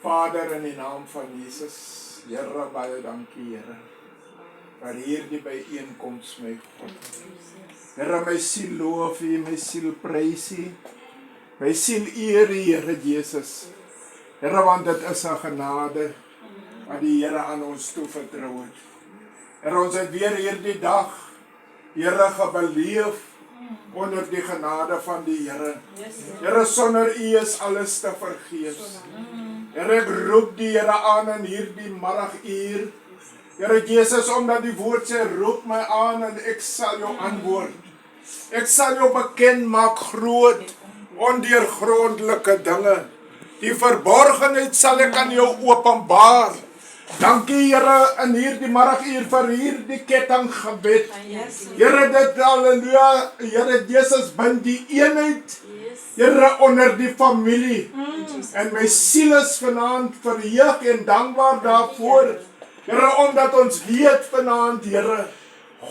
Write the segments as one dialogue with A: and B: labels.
A: Vader, in die naam van Jesus, Here, baie dankie, Here, vir hierdie byeenkoms, my God. Here, my siel loof U, my siel prys U, my siel eer U, Here Jesus. Here, want dit is 'n genade wat die Here aan ons toevertrou het. Here, ons het weer hierdie dag, Here, gebeleef onder die genade van die Here. Here, sonder U is alles te vergeefs. Here, ek roep die Here aan in hierdie middaguur. Here Jesus, omdat die woord sê, roep my aan en ek sal jou antwoord. Ek sal jou bekend maak groot, ondeurgrondelike dinge. Die verborgenheid sal ek aan jou openbaar. Dankie Here in hierdie middaguur vir hierdie kettinggebed. Here, dit halleluja, Here Jesus, bind die eenheid, Here, onder die familie. En my siel is vanaand verheug en dankbaar daarvoor. Here, omdat ons weet vanaand, Here,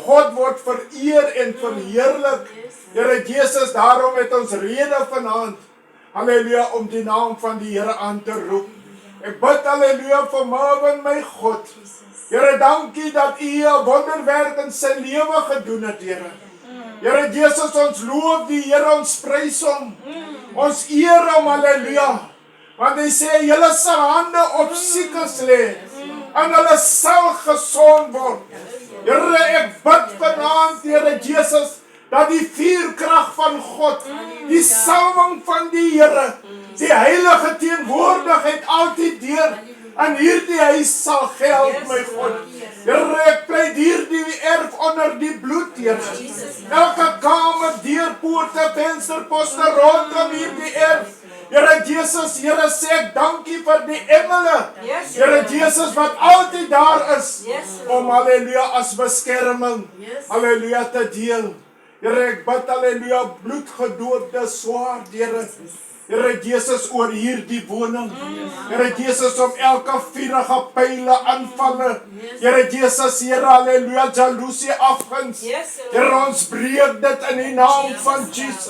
A: God word vereer en verheerlik. Here Jesus, daarom het ons rede vanaand, halleluja, om die naam van die Here aan te roep. Ek bid, halleluja, vir Marvin, my God. Here, dankie dat U 'n wonderwerk in sy lewe gedoen het, Here. Here Jesus, ons loof die Here, ons prys hom. Ons eer hom, halleluja. Want hy sê, julle sal hande op siekes lê en hulle sal gesond word. Here, ek bid vanaand, Here Jesus, dat die vuurkrag van God, die salwing van die Here, die heilige teenwoordigheid altyd deur in hierdie huis sal geld, my God. Here, ek pleit hierdie erf onder die bloed, Here. Elke kamer, deurpoorte, vensterposte rondom hierdie erf. Here Jesus, Here sê ek dankie vir die engele. Here Jesus, wat altyd daar is, om halleluja as beskerming, halleluja te deel. Here, ek bid, halleluja, bloedgedoopte swaard, Here. Here Jesus, oor hierdie woning. Here Jesus, om elke vurige pyle aanvalle. Here Jesus, Here, halleluja, jaloesie afguns. Here, ons breek dit in die naam van Jesus.